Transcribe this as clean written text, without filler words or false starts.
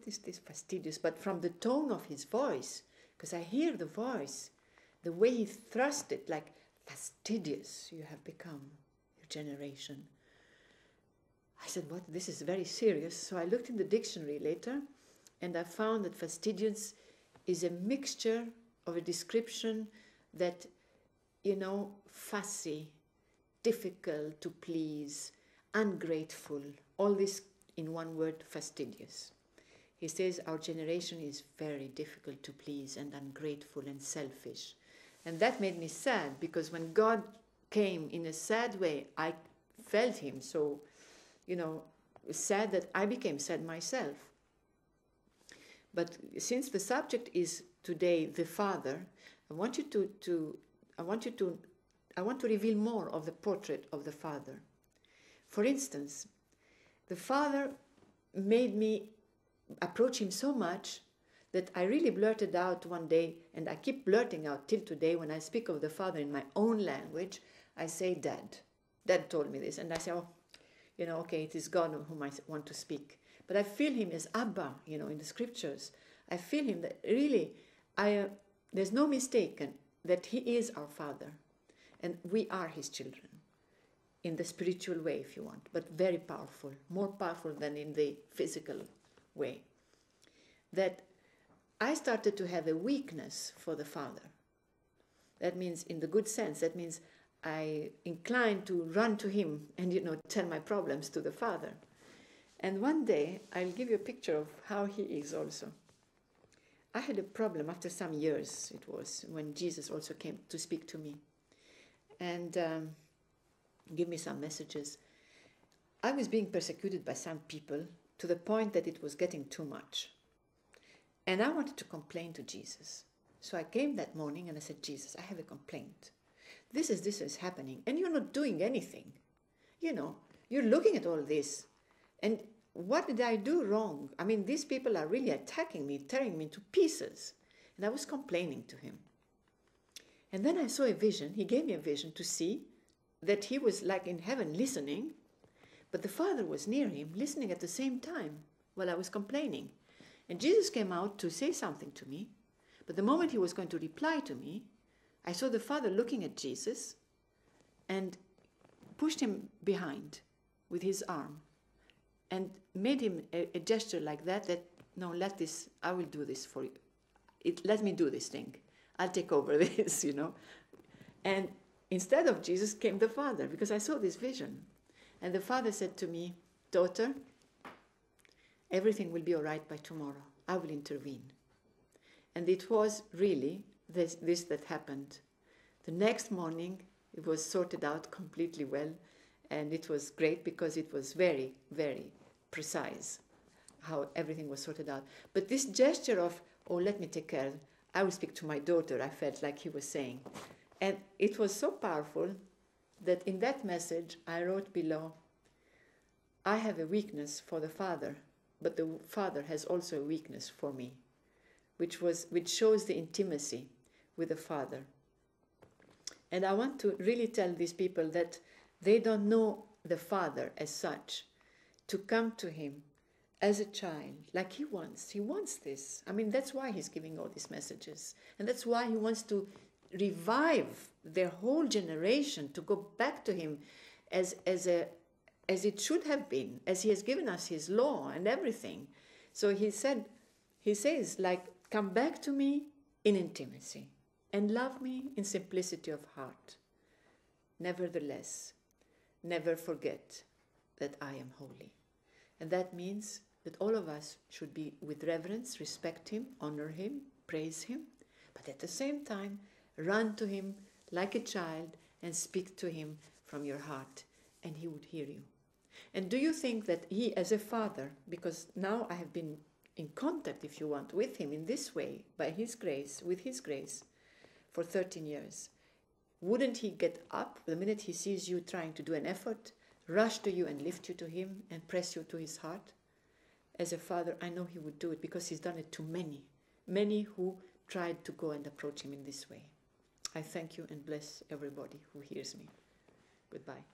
is this fastidious? But from the tone of his voice, because I hear the voice, the way he thrust it, like, fastidious you have become, your generation. I said, what? This is very serious. So I looked in the dictionary later, and I found that fastidious is a mixture of a description that, fussy, difficult to please, ungrateful, all this in one word, fastidious. He says our generation is very difficult to please and ungrateful and selfish. And that made me sad, because when God came in a sad way, I felt him so, sad that I became sad myself. But since the subject is today the Father, I want to reveal more of the portrait of the Father. For instance, the Father made me approach him so much that I really blurted out one day, and I keep blurting out till today when I speak of the Father in my own language, I say, Dad. Dad told me this. And I say, okay, it is God whom I want to speak. But I feel him as Abba, in the scriptures. I feel him that really, there's no mistaken that he is our Father. And we are his children. In the spiritual way, if you want, but very powerful, more powerful than in the physical way. That I started to have a weakness for the Father. That means, in the good sense, that means I inclined to run to him and, tell my problems to the Father. And one day, I'll give you a picture of how he is also. I had a problem after some years, it was, when Jesus also came to speak to me. And give me some messages. I was being persecuted by some people to the point that it was getting too much. And I wanted to complain to Jesus. So I came that morning and I said, Jesus, I have a complaint. This is happening, and you're not doing anything. You're looking at all this. And what did I do wrong? I mean, these people are really attacking me, tearing me to pieces. And I was complaining to him. And then I saw a vision. He gave me a vision to see that he was like in heaven listening, but the Father was near him, listening at the same time while I was complaining. And Jesus came out to say something to me, but the moment he was going to reply to me, I saw the Father looking at Jesus and pushed him behind with his arm and made him a gesture like that, no, I will do this for you. Let me do this thing. I'll take over this, And instead of Jesus came the Father, because I saw this vision. And the Father said to me, daughter, everything will be all right by tomorrow. I will intervene. And it was really this that happened. The next morning, it was sorted out completely well. And it was great because it was very, very precise how everything was sorted out. But this gesture of, let me take care, I will speak to my daughter, I felt like he was saying. And it was so powerful that in that message I wrote below, I have a weakness for the Father, but the Father has also a weakness for me, which shows the intimacy with the Father. And I want to really tell these people that they don't know the Father as such, to come to him as a child, like he wants. He wants this. I mean, that's why he's giving all these messages. And that's why he wants to revive their whole generation, to go back to him as it should have been, as he has given us his law and everything. So he says, like, come back to me in intimacy and love me in simplicity of heart. Nevertheless, never forget that I am holy. And that means that all of us should be with reverence, respect him, honor him, praise him, but at the same time, run to him like a child and speak to him from your heart, and he would hear you. And do you think that he, as a father, because now I have been in contact, if you want, with him in this way, by his grace, with his grace, for 13 years, wouldn't he get up the minute he sees you trying to do an effort, rush to you and lift you to him and press you to his heart? As a father, I know he would do it because he's done it to many who tried to go and approach him in this way. I thank you and bless everybody who hears me. Goodbye.